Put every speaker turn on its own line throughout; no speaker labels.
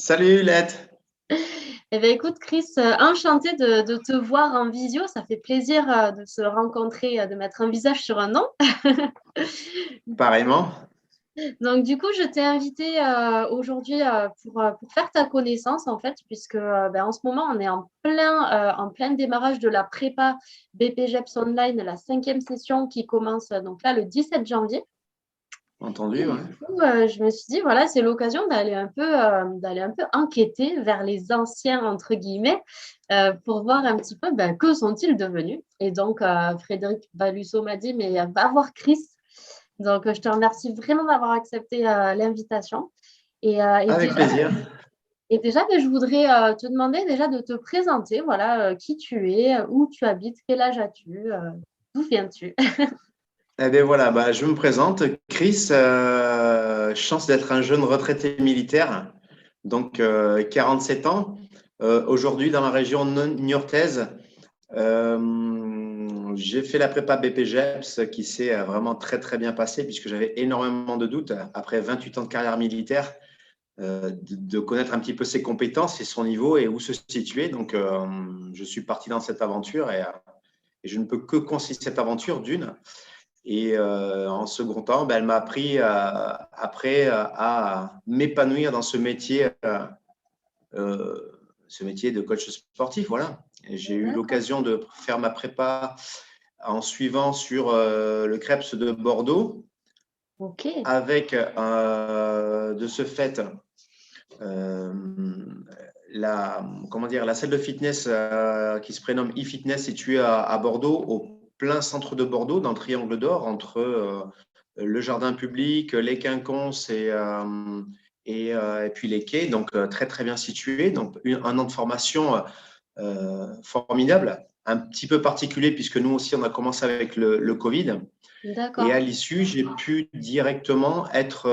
Salut Lette.
Eh bien, écoute, Chris, enchantée de te voir en visio. Ça fait plaisir de se rencontrer, de mettre un visage sur un nom.
Pareillement.
Donc, du coup, je t'ai invité aujourd'hui pour faire ta connaissance, en fait, puisque en ce moment, on est en plein démarrage de la prépa BPGEPS Online, la cinquième session qui commence donc là le 17 janvier. Et
Entendu,
du
ouais.
coup, je me suis dit, voilà, c'est l'occasion d'aller un peu enquêter vers les anciens, entre guillemets, pour voir un petit peu que sont-ils devenus. Et donc, Frédéric Balusso m'a dit, mais va voir Chris. Donc, je te remercie vraiment d'avoir accepté l'invitation. Et, euh, et
Avec
déjà,
plaisir.
je voudrais te demander déjà de te présenter, voilà, qui tu es, où tu habites, quel âge as-tu, d'où viens-tu?
Eh bien voilà, je me présente. Chris, chance d'être un jeune retraité militaire, donc 47 ans. Aujourd'hui dans la région niortaise. J'ai fait la prépa BPGEPS qui s'est vraiment très très bien passée puisque j'avais énormément de doutes après 28 ans de carrière militaire. De connaître un petit peu ses compétences et son niveau et où se situer. Donc, je suis parti dans cette aventure et je ne peux que conseiller cette aventure d'une. Et en second temps, elle m'a appris après à m'épanouir dans ce métier de coach sportif. Voilà. J'ai eu
D'accord.
l'occasion de faire ma prépa en suivant sur le CREPS de Bordeaux,
Ok.
avec de ce fait euh, la salle de fitness qui se prénomme eFitness, située à Bordeaux, au plein centre de Bordeaux, dans le Triangle d'Or, entre le jardin public, les quinconces et puis les quais, donc très très bien situé. Donc un an de formation formidable, un petit peu particulier puisque nous aussi on a commencé avec le Covid. Et à
D'accord.
l'issue, j'ai pu directement être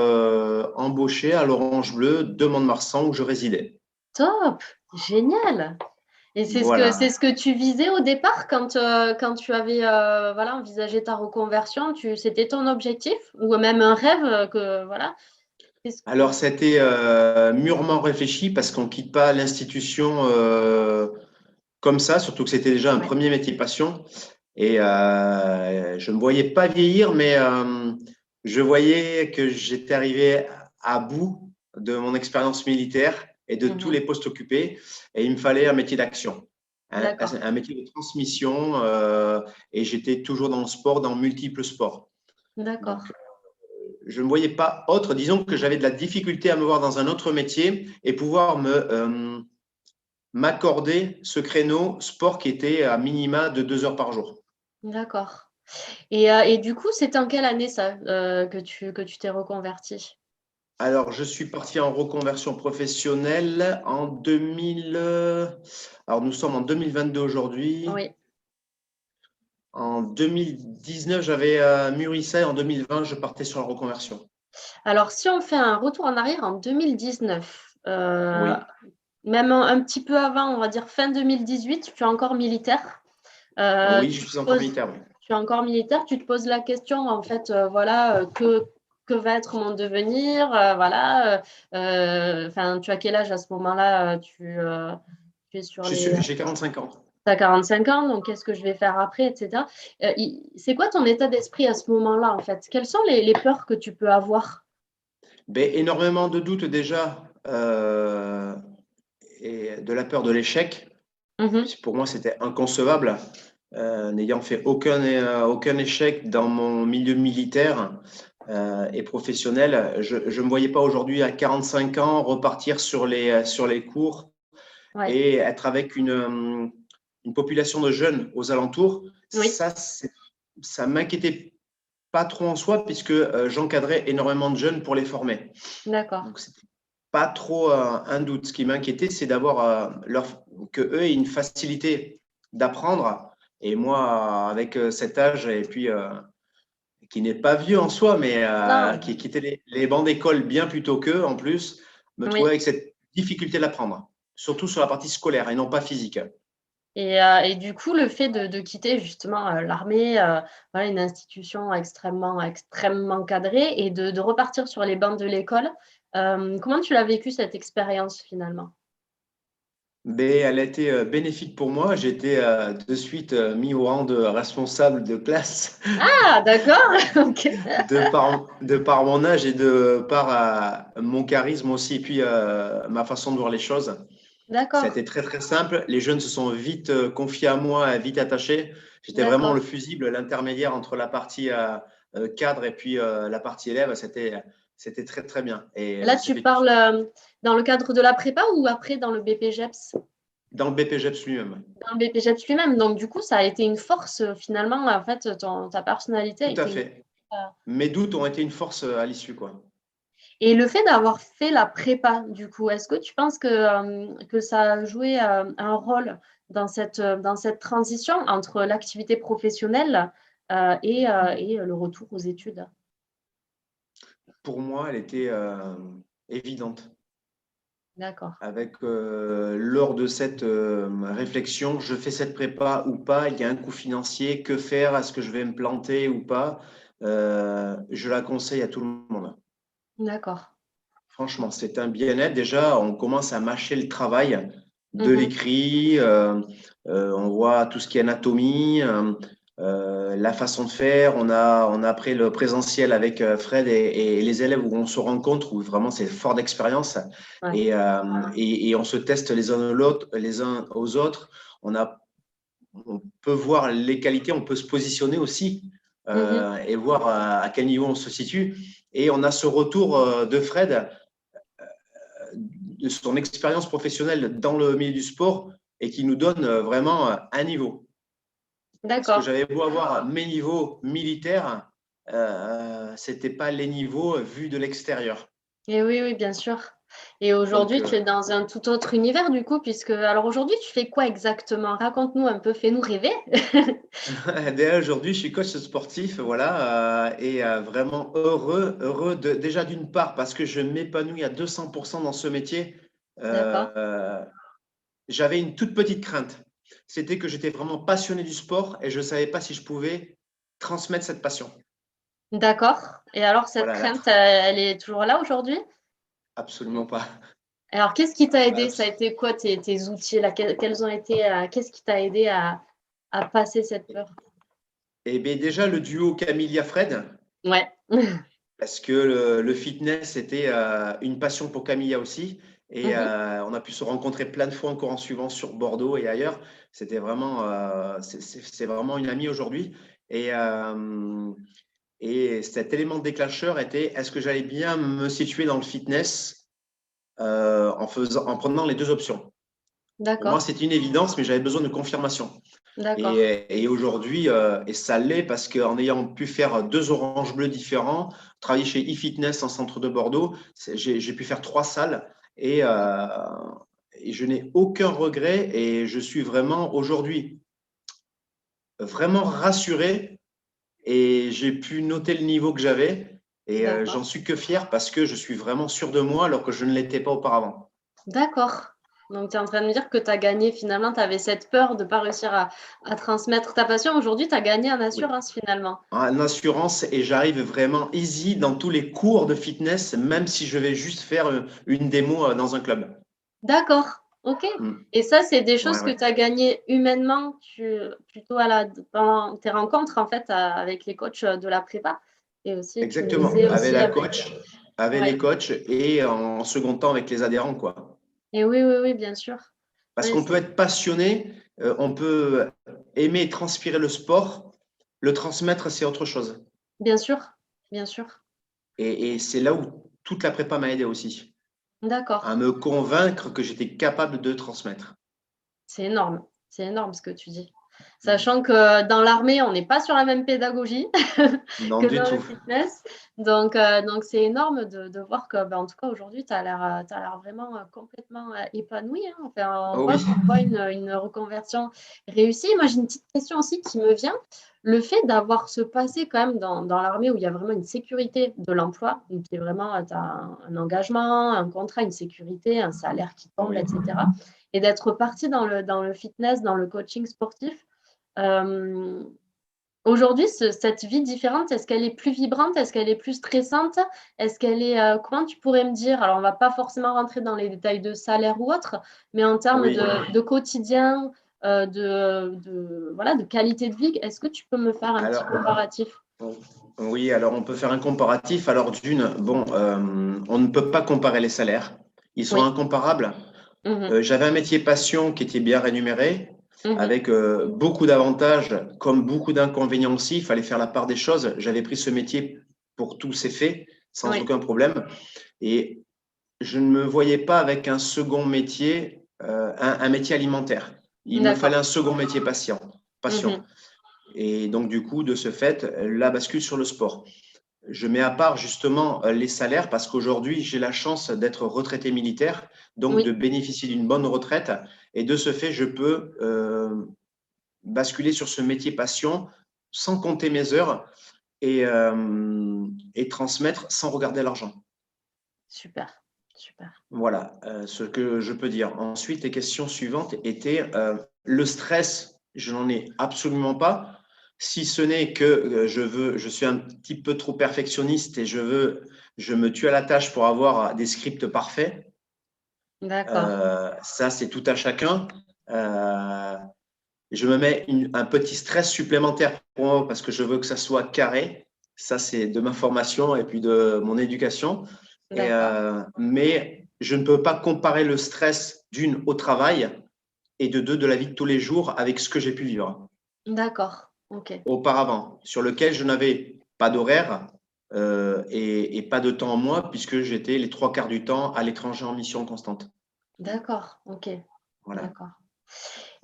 embauché à l'Orange Bleu de Mont-de-Marsan où je résidais.
Top. Génial. Et c'est
Voilà.
ce que tu visais au départ quand tu avais voilà, envisagé ta reconversion, c'était ton objectif ou même un rêve que voilà. Qu'est-ce
Alors, c'était mûrement réfléchi parce qu'on ne quitte pas l'institution comme ça, surtout que c'était déjà un
Ouais,
premier métier passion. Et je ne me voyais pas vieillir, mais je voyais que j'étais arrivé à bout de mon expérience militaire et de tous
mhm.
les postes occupés. Et il me fallait un métier d'action,
D'accord,
un métier de transmission. Et j'étais toujours dans le sport, dans multiples sports. Donc,
d'accord.
je ne voyais pas autre. Disons que j'avais de la difficulté à me voir dans un autre métier et pouvoir m'accorder ce créneau sport qui était à minima de 2 heures par jour.
D'accord. Et du coup, c'était en quelle année ça que tu t'es reconverti?
Alors, je suis parti en reconversion professionnelle en 2000. Alors, nous sommes en 2022 aujourd'hui.
Oui.
En 2019, j'avais mûri ça et en 2020, je partais sur la reconversion.
Alors, si on fait un retour en arrière en 2019,
Oui,
même un petit peu avant, on va dire fin 2018, tu es encore militaire.
oui, je
Tu te
suis encore
poses,
militaire. Oui.
tu es encore militaire, tu te poses la question, en fait, voilà, que va être mon devenir? Voilà, enfin, tu as quel âge à ce moment-là? Tu es sur les.
J'ai 45 ans.
Tu as 45 ans, donc qu'est-ce que je vais faire après, etc. C'est quoi ton état d'esprit à ce moment-là, en fait? Quelles sont les peurs que tu peux avoir?
Ben, énormément de doutes déjà et de la peur de l'échec.
Mhm.
Pour moi, c'était inconcevable, n'ayant fait aucun échec dans mon milieu militaire et professionnel. Je ne me voyais pas aujourd'hui à 45 ans repartir sur les cours
Ouais.
et être avec une population de jeunes aux alentours.
Oui,
Ça m'inquiétait pas trop en soi puisque j'encadrais énormément de jeunes pour les former.
d'accord.
Donc, c'était pas trop un doute. Ce qui m'inquiétait, c'est d'avoir que eux aient une facilité d'apprendre. Et moi, avec cet âge, et puis qui n'est pas vieux en soi, mais
Non,
qui quittait les bancs d'école bien plus tôt qu'eux, en plus, me trouvais
oui.
avec cette difficulté d'apprendre, surtout sur la partie scolaire et non pas physique.
Et du coup, le fait de quitter justement l'armée, voilà, une institution extrêmement, extrêmement cadrée, et de repartir sur les bancs de l'école, Comment tu l'as vécu cette expérience finalement?
Mais elle a été bénéfique pour moi. J'ai été de suite mis au rang de responsable de classe
Ah, d'accord, ok,
de par mon âge et de par mon charisme aussi, et puis ma façon de voir les choses. Ça a
d'accord,
été très très simple. Les jeunes se sont vite confiés à moi, vite attachés. J'étais vraiment le
d'accord.
fusible, l'intermédiaire entre la partie cadre et puis la partie élève. C'était très très bien. Et
Là,
ça
tu
fait
parles dans le cadre de la prépa ou après dans le BPGEPS?
dans le BPGEPS lui-même.
Dans le BPGEPS lui-même. Donc, du coup, ça a été une force finalement. En fait, ta personnalité a
Tout à
été une.
fait. Mes doutes ont été une force à l'issue, quoi.
Et le fait d'avoir fait la prépa, du coup, est-ce que tu penses que ça a joué un rôle dans cette transition entre l'activité professionnelle et le retour aux études?
Pour moi, elle était évidente.
D'accord,
Avec lors de cette réflexion, je fais cette prépa ou pas, il y a un coût financier, que faire, est-ce que je vais me planter ou pas? Je la conseille à tout le monde.
d'accord.
Franchement, c'est un bien-être. Déjà, on commence à mâcher le travail de
Mhm,
l'écrit. On voit tout ce qui est anatomie, la façon de faire. On a après le présentiel avec Fred et les élèves où on se rencontre, où vraiment c'est fort d'expérience.
ouais.
Et on se teste les uns aux autres. On peut voir les qualités, on peut se positionner aussi
Mhm,
et voir à quel niveau on se situe. Et on a ce retour de Fred de son expérience professionnelle dans le milieu du sport et qui nous donne vraiment un niveau. Parce que
d'accord.
j'avais beau avoir mes niveaux militaires, ce n'était pas les niveaux vus de l'extérieur.
Et oui, oui, bien sûr. Et
Donc,
aujourd'hui, tu es dans un tout autre univers, du coup, puisque... Alors aujourd'hui, tu fais quoi exactement? Raconte-nous un peu, fais-nous rêver.
déjà aujourd'hui, je suis coach sportif, voilà, et vraiment heureux déjà d'une part parce que je m'épanouis à 200% dans ce métier.
D'accord,
Euh, J'avais une toute petite crainte. C'était que j'étais vraiment passionné du sport et je ne savais pas si je pouvais transmettre cette passion.
d'accord. Et alors, cette
Voilà,
crainte, elle est toujours là aujourd'hui?
absolument pas.
Alors, qu'est-ce qui t'a aidé? Ça a
Abs-
été quoi tes outils là? Quels ont été, qu'est-ce qui t'a aidé à passer cette peur?
Et bien déjà, le duo Camilla-Fred,
Ouais.
parce que le fitness était une passion pour Camilla aussi. Et
Mhm.
on a pu se rencontrer plein de fois encore en suivant sur Bordeaux et ailleurs. C'était vraiment, c'est vraiment une amie aujourd'hui. Et, euh, et cet élément déclencheur était est-ce que j'allais bien me situer dans le fitness en prenant les deux options? Pour moi,
D'accord,
c'est une évidence, mais j'avais besoin de confirmation.
d'accord.
Et aujourd'hui, et ça l'est parce qu'en ayant pu faire deux oranges bleues différents, travailler chez eFitness en centre de Bordeaux, j'ai pu faire trois salles et je n'ai aucun regret et je suis vraiment aujourd'hui vraiment rassuré et j'ai pu noter le niveau que j'avais et
D'accord.
j'en suis que fier parce que je suis vraiment sûr de moi alors que je ne l'étais pas auparavant.
D'accord. Donc, tu es en train de me dire que tu as gagné finalement, tu avais cette peur de ne pas réussir à transmettre ta passion. Aujourd'hui, tu as gagné en
Oui.
assurance finalement.
En assurance et j'arrive vraiment easy dans tous les cours de fitness, même si je vais juste faire une démo dans un club.
D'accord, ok.
Mm.
Et ça, c'est des
Ouais,
choses que
ouais.
tu as gagnées humainement, plutôt pendant tes rencontres en fait avec les coachs de la prépa. Et aussi, tu me
Exactement.
disais
Avec
aussi
la
avec.
coach, avec
Ouais.
les coachs et en second temps avec les adhérents, quoi.
Et oui, oui, oui, bien sûr.
Parce
Oui,
qu'on peut être passionné, on peut aimer et transpirer le sport, le transmettre, c'est autre chose.
bien sûr, bien sûr.
Et c'est là où toute la prépa m'a aidé aussi,
D'accord.
à me convaincre que j'étais capable de transmettre.
C'est énorme. C'est énorme ce que tu dis.
Mm.
Sachant que dans l'armée, on n'est pas sur la même pédagogie
Non,
que
du
dans le
tout.
fitness. Donc c'est énorme de voir que, ben, en tout cas, aujourd'hui, tu as l'air vraiment complètement épanoui, hein. Enfin,
Oh oui.
on voit une reconversion réussie. Moi, j'ai une petite question aussi qui me vient. Le fait d'avoir ce passé quand même dans l'armée où il y a vraiment une sécurité de l'emploi, où tu es vraiment, tu as un engagement, un contrat, une sécurité, un salaire qui
Oh
tombe,
oui.
etc. Et d'être parti dans le fitness, dans le coaching sportif. Euh, Aujourd'hui, cette vie différente, est-ce qu'elle est plus vibrante? Est-ce qu'elle est plus stressante? Est-ce qu'elle est, comment tu pourrais me dire? Alors, on va pas forcément rentrer dans les détails de salaire ou autre, mais en termes
Oui.
de quotidien, voilà, de qualité de vie, est-ce que tu peux me faire un petit
Alors,
comparatif?
oui, alors on peut faire un comparatif. Alors on ne peut pas comparer les salaires. Ils sont
Oui.
incomparables.
Mhm.
J'avais un métier passion qui était bien rémunéré,
Mhm.
avec beaucoup d'avantages, comme beaucoup d'inconvénients aussi. Il fallait faire la part des choses. J'avais pris ce métier pour tous ses faits, sans
Oui.
aucun problème. Et je ne me voyais pas avec un second métier, un métier alimentaire. Il me fallait
D'accord.
un second métier passion.
Mhm.
Et donc, du coup, de ce fait, la bascule sur le sport. Je mets à part justement les salaires parce qu'aujourd'hui, j'ai la chance d'être retraité militaire, donc
Oui.
de bénéficier d'une bonne retraite. Et de ce fait, je peux basculer sur ce métier passion sans compter mes heures et transmettre sans regarder l'argent.
Super. Super.
Voilà ce que je peux dire. Ensuite, les questions suivantes étaient le stress, je n'en ai absolument pas. Si ce n'est que je suis un petit peu trop perfectionniste et je me tue à la tâche pour avoir des scripts parfaits.
D'accord.
Ça, c'est tout à chacun. Euh, je me mets un petit stress supplémentaire pour moi parce que je veux que ça soit carré. Ça, c'est de ma formation et puis de mon éducation.
D'accord.
Mais je ne peux pas comparer le stress d'une au travail et de deux de la vie de tous les jours avec ce que j'ai pu vivre
D'accord. OK.
auparavant, sur lequel je n'avais pas d'horaire et pas de temps en moi puisque j'étais les trois quarts du temps à l'étranger en mission constante.
D'accord. OK.
Voilà.
D'accord.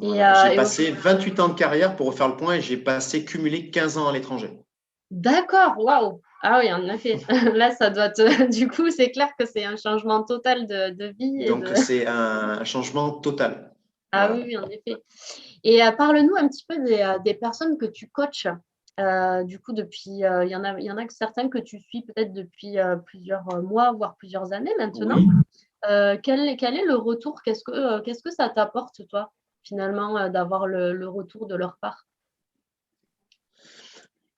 Et,
Voilà. J'ai
et
passé 28 ans de carrière pour refaire le point et j'ai passé cumulé 15 ans à l'étranger.
d'accord, waouh! Ah oui, en effet. Là, ça doit te du coup, c'est clair que c'est un changement total de vie et
Donc,
de
c'est un changement total.
ah oui,
Voilà.
oui, en effet. Et parle-nous un petit peu des personnes que tu coaches. Du coup, depuis, il y en a que certains que tu suis peut-être depuis, plusieurs, mois, voire plusieurs années maintenant.
Oui.
Quel est le retour? Qu'est-ce que ça t'apporte, toi, finalement, d'avoir le retour de leur part?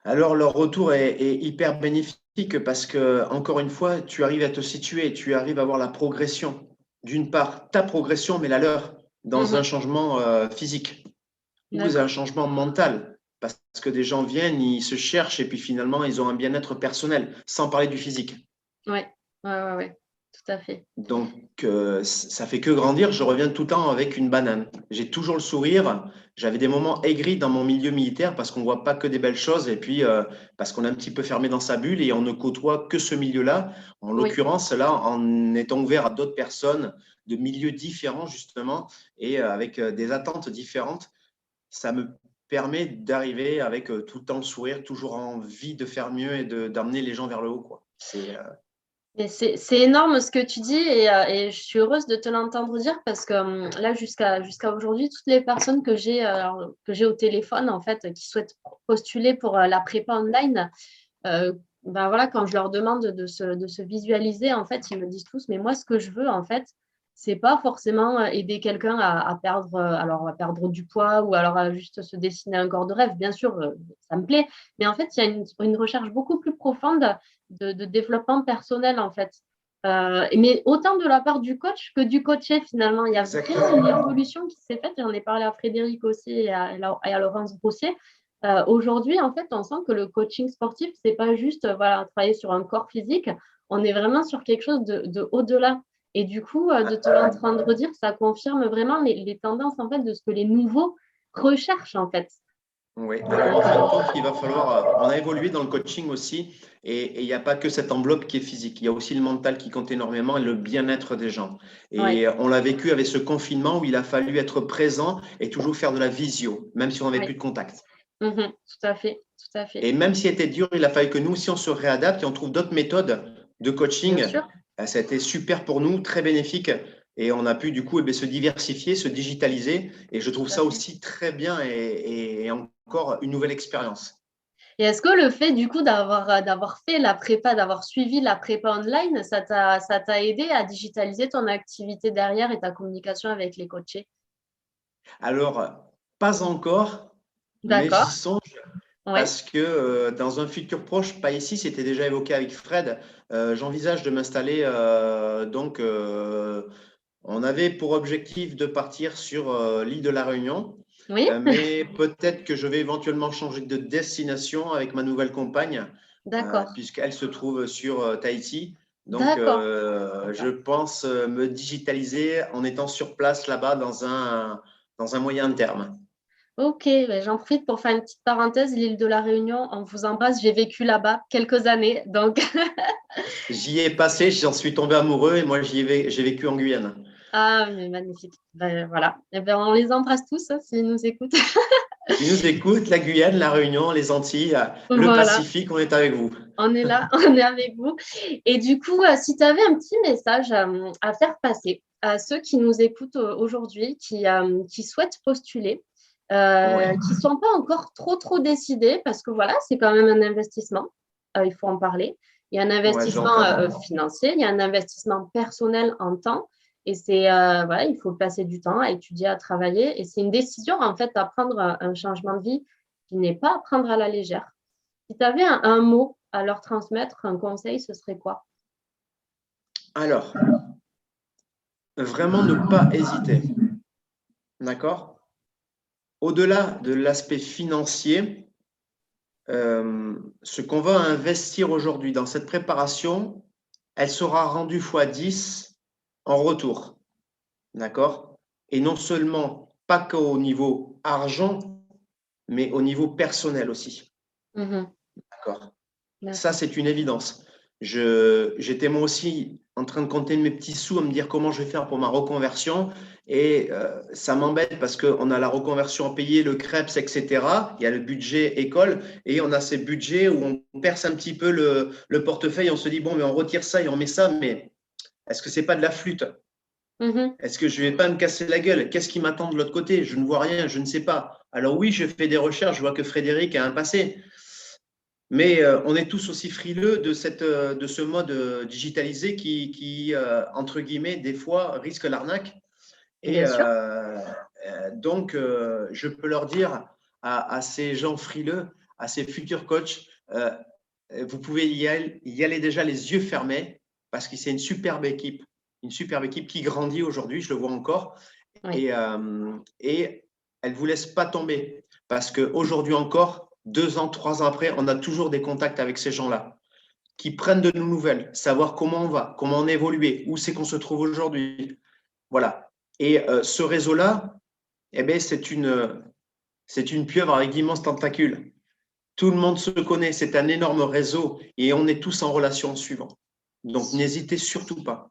Alors, leur retour est hyper bénéfique parce que, encore une fois, tu arrives à te situer, tu arrives à voir la progression. D'une part, ta progression, mais la leur, dans un
Mmh.
changement physique ou un
D'accord.
changement mental. Parce que des gens viennent, ils se cherchent et puis finalement, ils ont un bien-être personnel, sans parler du physique.
Ouais. Ouais, ouais, ouais. Tout à fait.
Donc, ça fait que grandir. Je reviens tout le temps avec une banane. J'ai toujours le sourire. J'avais des moments aigris dans mon milieu militaire parce qu'on ne voit pas que des belles choses et puis parce qu'on est un petit peu fermé dans sa bulle et on ne côtoie que ce milieu-là. En
Oui.
l'occurrence, là, en étant ouvert à d'autres personnes de milieux différents, justement, et avec des attentes différentes, ça me permet d'arriver avec tout le temps le sourire, toujours envie de faire mieux et d'amener les gens vers le haut, quoi.
Mais c'est énorme ce que tu dis et je suis heureuse de te l'entendre dire parce que là, jusqu'à aujourd'hui, toutes les personnes que j'ai au téléphone, en fait, qui souhaitent postuler pour la prépa online, ben voilà, quand je leur demande de se visualiser, en fait, ils me disent tous, mais moi, ce que je veux, en fait, c'est pas forcément aider quelqu'un à perdre, alors à perdre du poids ou alors à juste se dessiner un corps de rêve. Bien sûr, ça me plaît, mais en fait, il y a une recherche beaucoup plus profonde de développement personnel, en fait. Mais autant de la part du coach que du coaché, finalement. Il y a vraiment une
Exactement.
évolution qui s'est faite. J'en ai parlé à Frédéric aussi et à Laurence Brossier. Aujourd'hui, en fait, on sent que le coaching sportif, c'est pas juste voilà, travailler sur un corps physique, on est vraiment sur quelque chose de au-delà. Et du coup, de te l'entendre dire, ça confirme vraiment les tendances en fait, de ce que les nouveaux recherchent en fait.
Oui, alors en fin de compte, il va falloir. On a évolué dans le coaching aussi, et il n'y a pas que cette enveloppe qui est physique. Il y a aussi le mental qui compte énormément et le bien-être des gens.
Ouais.
Et on l'a vécu avec ce confinement où il a fallu être présent et toujours faire de la visio, même si on n'avait
Oui.
plus de contact.
Tout à fait, tout à fait.
Et même si c'était dur, il a fallu que nous aussi on se réadapte et on trouve d'autres méthodes de
Bien
coaching.
sûr.
Ça a été super pour nous, très bénéfique. Et on a pu du coup se diversifier, se digitaliser. Et je trouve
Tout à
ça
fait.
aussi très bien et encore une nouvelle expérience.
Et est-ce que le fait du coup d'avoir fait la prépa, d'avoir suivi la prépa online, ça t'a aidé à digitaliser ton activité derrière et ta communication avec les coachés?
Alors, pas encore, mais
D'accord.
j'y songe.
Ouais,
parce que dans un futur proche, pas ici, c'était déjà évoqué avec Fred, j'envisage de m'installer. On avait pour objectif de partir sur l'île de la Réunion,
oui,
mais peut-être que je vais éventuellement changer de destination avec ma nouvelle compagne,
d'accord,
puisqu'elle se trouve sur Tahiti. Donc,
d'accord.
je pense me digitaliser en étant sur place là-bas dans un moyen terme.
Ok, ben, j'en profite pour faire une petite parenthèse. L'île de la Réunion, on vous embrasse. J'ai vécu là-bas quelques années, donc
J'y ai passé, j'en suis tombé amoureux et moi, j'ai vécu en Guyane.
ah, mais magnifique. Ben, voilà. Eh ben, on les embrasse tous hein, s'ils nous écoutent.
Ils nous écoutent, la Guyane, la Réunion, les Antilles, le
Voilà,
Pacifique, on est avec vous.
on est là, on est avec vous. Et du coup, si tu avais un petit message à faire passer à ceux qui nous écoutent aujourd'hui, qui souhaitent postuler,
Ouais,
qui ne sont pas encore trop décidés, parce que voilà, c'est quand même un investissement, il faut en parler. Il y a un
ouais,
investissement
j'entends.
financier, il y a un investissement personnel en temps. Et c'est voilà, il faut passer du temps à étudier, à travailler. Et c'est une décision en fait à prendre un changement de vie qui n'est pas à prendre à la légère. Si tu avais un mot à leur transmettre, un conseil, ce serait quoi?
Alors, vraiment ne pas hésiter, d'accord? Au-delà de l'aspect financier, ce qu'on va investir aujourd'hui dans cette préparation, elle sera rendue fois 10 en retour, d'accord? Et non seulement pas qu'au niveau argent, mais au niveau personnel aussi,
Mhm.
d'accord? Ça,
D'accord.
c'est une évidence. J'étais moi aussi en train de compter mes petits sous, à me dire comment je vais faire pour ma reconversion. Et ça m'embête parce qu'on a la reconversion à payer, le CREPS, etc. Il y a le budget école et on a ces budgets où on perce un petit peu le portefeuille. On se dit, bon, mais on retire ça et on met ça, mais est-ce que c'est pas de la flûte?
Mhm.
Est-ce que je vais pas me casser la gueule? Qu'est-ce qui m'attend de l'autre côté? Je ne vois rien, je ne sais pas. Alors oui, je fais des recherches, je vois que Frédéric a un passé. Mais on est tous aussi frileux de ce mode digitalisé qui, entre guillemets, des fois risque l'arnaque. Et
Bien sûr.
donc, je peux leur dire à ces gens frileux, à ces futurs coachs, vous pouvez y aller déjà les yeux fermés parce que c'est une superbe équipe qui grandit aujourd'hui, je le vois encore,
Oui.
et elle ne vous laisse pas tomber parce qu'aujourd'hui encore, 2 ans, 3 ans après, on a toujours des contacts avec ces gens-là qui prennent de nos nouvelles, savoir comment on va, comment on a évolué, où c'est qu'on se trouve aujourd'hui. Voilà. Et ce réseau-là, eh ben, c'est une pieuvre avec d'immenses tentacules. Tout le monde se connaît, c'est un énorme réseau et on est tous en relation suivant. Donc, n'hésitez surtout pas.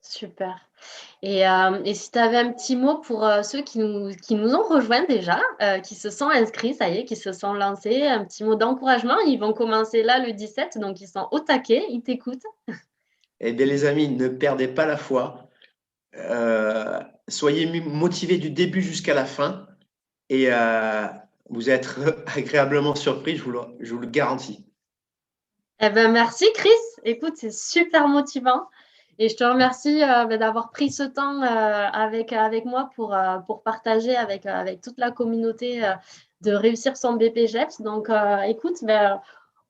Super. Et si tu avais un petit mot pour ceux qui nous ont rejoints déjà, qui se sont inscrits, ça y est, qui se sont lancés, un petit mot d'encouragement. Ils vont commencer là le 17, donc ils sont au taquet, ils t'écoutent.
Eh bien, les amis, ne perdez pas la foi. Soyez motivés du début jusqu'à la fin et vous êtes agréablement surpris, je vous le garantis.
Eh ben, merci Chris. Écoute, c'est super motivant. Et je te remercie d'avoir pris ce temps avec moi pour partager avec toute la communauté de réussir son BPGEPS. Donc, écoute,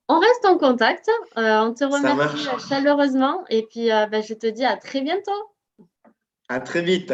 on reste en contact. On te
Ça
remercie
marche.
chaleureusement. Et puis, je te dis à très bientôt.
À très vite.